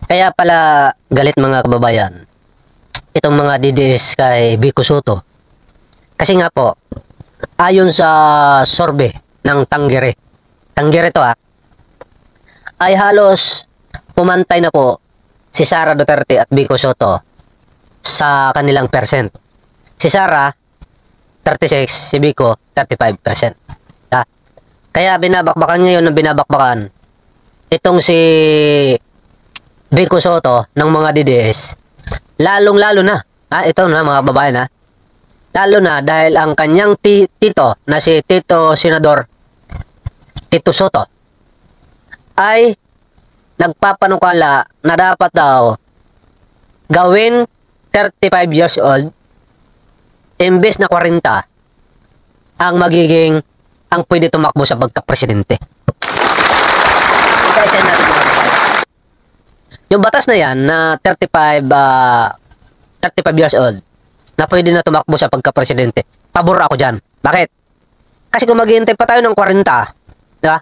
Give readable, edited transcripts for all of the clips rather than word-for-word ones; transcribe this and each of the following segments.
Kaya pala galit mga kababayan, itong mga DDS kay Vico Soto. Kasi nga po, ayon sa survey ng Tanggere to ay halos pumantay na po si Sara Duterte at Vico Soto sa kanilang percent. Si Sara, 36, si Vico, 35%. Kaya binabakbakan ngayon ng binabakbakan itong si Vico Soto ng mga DDS. Lalong-lalo na, ito na mga babae lalo na dahil ang kanyang tito na si Tito Senador Tito Soto ay nagpapanukala na dapat daw gawin 35 years old imbes na 40 ang magiging ang pwede tumakbo sa pagka-presidente. Isa-isa natin mga kababayan. Yung batas na yan na 35 years old na pwede na tumakbo sa pagka-presidente, pabor ako dyan. Bakit? Kasi kung maghihintay pa tayo ng 40, diba?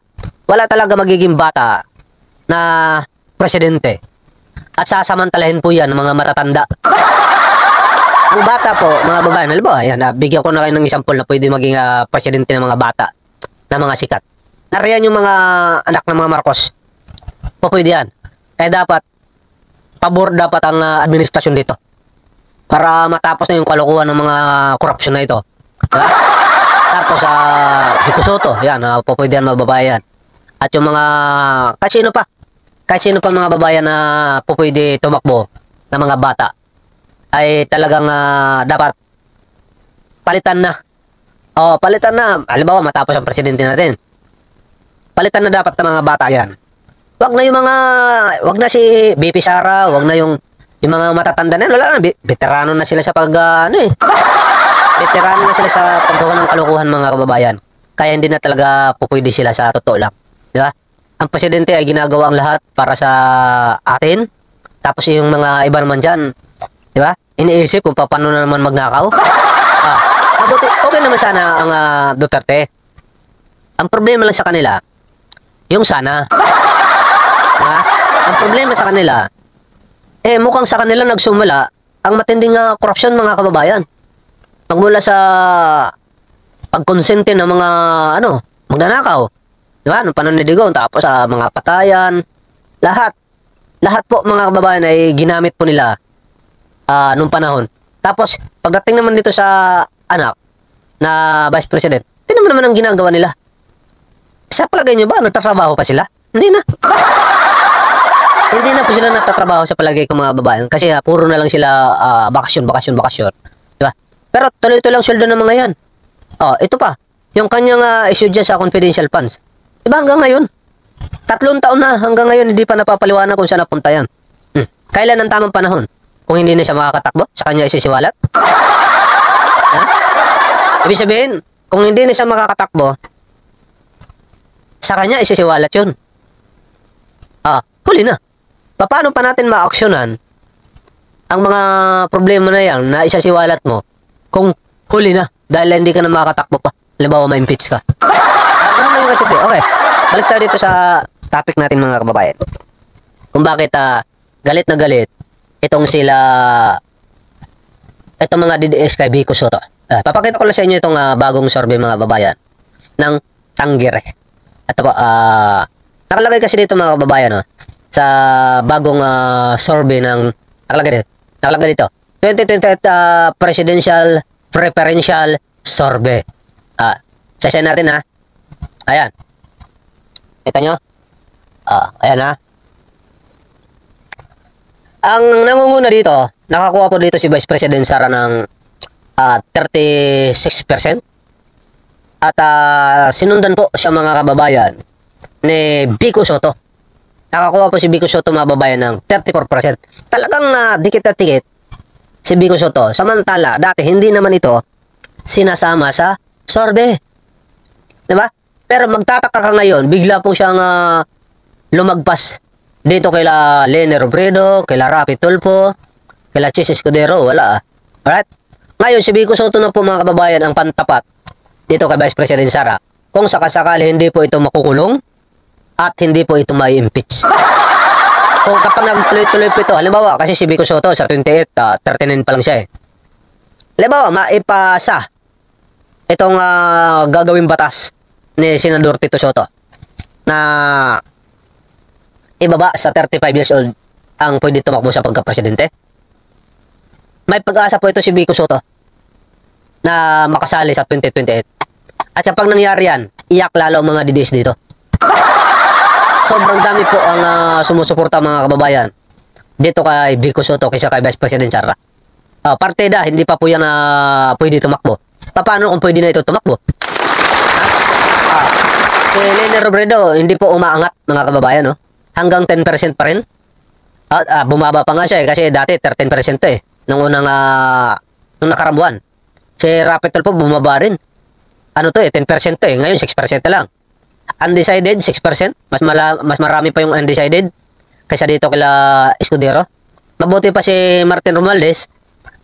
Wala talaga magiging bata na presidente. At sasamantalahin po yan ng mga matatanda. Ang bata po, mga babae, halimbawa, ayan, bigyan ko na kayo ng example na pwede maging presidente ng mga bata, na mga sikat. Nariyan yung mga anak ng mga Marcos. Pwede yan. Kaya dapat, pabor dapat ang administrasyon dito. Para matapos na yung kalokohan ng mga korupsyon na ito. Diba? Tapos, Vico Soto, yan, pwede yan mga babae yan. At yung mga, kahit sino pa mga babayan na pwede tumakbo na mga bata, ay talagang dapat palitan na. Palitan na. Halimbawa, matapos ang presidente natin. Palitan na dapat ng mga bata yan. Wag na si BP Sara, wag na yung mga matatanda na, wala na, veterano na sila sa veterano na sila sa paggawa ng kalokohan mga kababayan. Kaya hindi na talaga pupwede sila sa totoo lang. Di ba? Ang presidente ay ginagawa ang lahat para sa atin. Tapos yung mga iba naman dyan, di ba? Iniisip kung paano na naman magnakaw. Mabuti, okay naman sana ang Duterte. Ang problema lang sa kanila, yung sana. Diba? Ang problema sa kanila, mukhang sa kanila nagsumula ang matinding korupsyon mga kababayan. Magmula sa pagkonsente ng mga magnanakaw. Diba? Nung pananidigaw, tapos sa mga patayan, lahat po mga kababayan ay ginamit po nila nung panahon. Tapos, pagdating naman dito sa anak na Vice President, tingnan mo naman ang ginagawa nila. Sa palagay nyo ba, nagtatrabaho pa sila? Hindi na. Hindi na po sila nagtatrabaho sa palagay ko mga babayan. Kasi puro na lang sila bakasyon. Diba? Pero tuloy-tuloy lang sweldo ng mga yan. Ito pa, yung kanyang issue dyan sa confidential funds. Diba hanggang ngayon? 3 taon na hanggang ngayon hindi pa napapaliwanag kung saan napunta yan. Kailan ang tamang panahon? Kung hindi na siya makakatakbo, sa kanya isisiwalat? Ibig sabihin, kung hindi na siya makakatakbo, sa kanya isisiwalat yun. Huli na. Paano pa natin ma-aksyonan ang mga problema na yan na isasiwalat mo kung huli na dahil hindi ka na makakatakbo pa? Halimbawa, ma-impeach ka. Ano na yung kasi? Okay. Balik tayo dito sa topic natin mga kababayan. Kung bakit galit na galit itong mga DDS kay Vico Soto. Papakita ko lang sa inyo itong bagong survey mga babayan ng Tanggere. Ito po, nakalagay kasi dito mga kababayan sa bagong survey ng nakalagay dito 2028 Presidential Preferential Survey. Sasya natin ayan. Kita nyo? Ayan Ang nangunguna dito, nakakuha po dito si Vice President Sara ng 36%. At sinundan po siya mga kababayan ni Vico Soto. Nakakuha po si Vico Soto mga kababayan ng 34%. Talagang dikit at dikit si Vico Soto. Samantala, dati hindi naman ito sinasama sa survey. Diba? Pero magtataka ka ngayon, bigla po siyang lumagpas dito kaila Lene Robredo, kaila Rapi Tulfo, kaila Chis Escudero, wala Alright? Ngayon, si Vico Soto na po mga kababayan ang pantapat dito kay Vice President Sara. Kung sakasakali hindi po ito makukulong at hindi po ito mai-impeach. Kung kapag nagtuloy-tuloy po ito, halimbawa, kasi si Vico Soto sa 28, 39 pa lang siya eh. Halimbawa, maipasa itong gagawing batas ni Senador Tito Soto na ibaba sa 35 years old ang pwede tumakbo sa pagka-presidente. May pag-asa po ito si Vico Soto na makasali sa 2028. At kapag nangyari yan, iyak lalo ang mga DDS dito. Sobrang dami po ang sumusuporta mga kababayan dito kay Vico Soto kaysa kay Vice President Sara. Partida, hindi pa po yan pwede tumakbo. Paano kung pwede na ito tumakbo? Si Leni Robredo, hindi po umaangat mga kababayan, no? Hanggang 10% pa rin. Bumaba pa nga siya kasi dati 13% eh. Nung unang nung nakaramuan. Si Rapital po bumaba rin. Ano to eh, 10% to eh. Ngayon 6% na lang. Undecided, 6%. Mas marami pa yung undecided kaysa dito kila Escudero. Mabuti pa si Martin Romualdez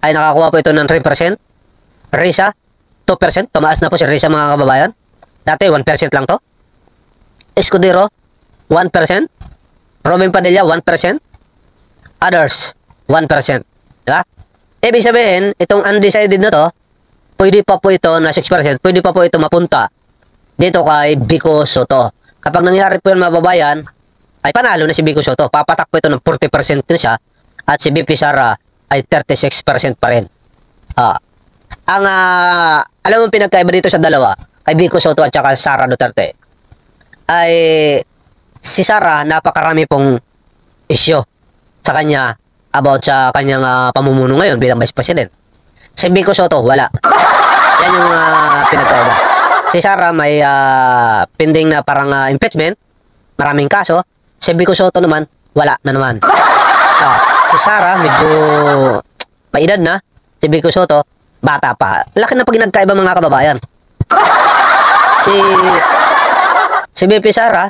ay nakakuha po ito ng 3%. Risa, 2%. Tumaas na po si Risa mga kababayan. Dati 1% lang to. Escudero, 1%. Robin Padilla, 1%. Others, 1%. Diba? Ibig sabihin, itong undecided na to, pwede pa po ito na 6%, pwede pa po ito mapunta dito kay Vico Soto. Kapag nangyari po yung mababayan, ay panalo na si Vico Soto. Papatak po ito ng 40% na siya at si BP Sara ay 36% pa rin. Alam mo pinagkaiba dito sa dalawa, kay Vico Soto at saka Sara Duterte, ay si Sara napakarami pong isyo sa kanya about sa kanyang pamumuno ngayon bilang Vice President. Si Vico Soto, wala. Yan yung pinagkaiba. Si Sara may pending na parang impeachment, maraming kaso. Si Vico Soto naman, wala na naman. Si Sara, medyo may edad na. Si Vico Soto, bata pa. Laki na pag nagkaiba mga kababayan. Si BP Sara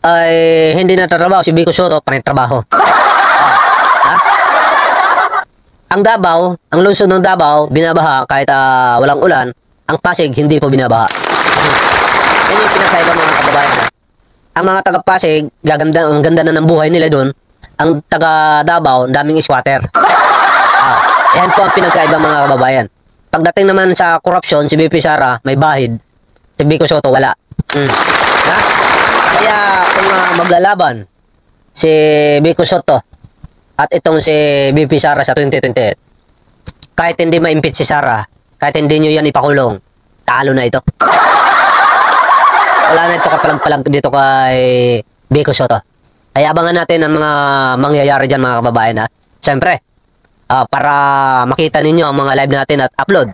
ay hindi na trabaho. Si Vico Soto, pa rin trabaho. Ang Davao, ang lungsod ng Davao, binabaha kahit walang ulan. Ang Pasig, hindi po binabaha. Yan yung pinagkaiba mga kababayan. Ang mga taga-Pasig, ang ganda na ng buhay nila doon. Ang taga-Davao, daming squatter. Yan po ang pinagkaiba mga kababayan. Pagdating naman sa korupsyon, si BP Sara may bahid. Si Vico Soto, wala. Kaya kung maglalaban si Vico Soto at itong si BP Sara sa 2028, kahit hindi ma-impeach si Sara, kahit hindi nyo yan ipakulong, talo na ito. Wala na ito kapalag-palag dito kay Vico Soto. Ay abangan natin ang mga mangyayari dyan mga kababayan. Siyempre, para makita ninyo ang mga live natin at upload,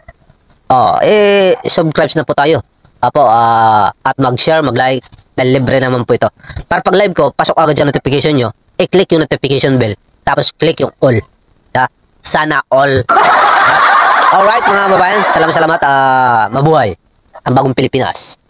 subscribe na po tayo. At mag-share, mag-like, dahil libre naman po ito. Para pag live ko, pasok agad sa notification nyo, i-click yung notification bell, tapos click yung all. Sana all. Alright mga kababayan, salamat. Mabuhay ang bagong Pilipinas.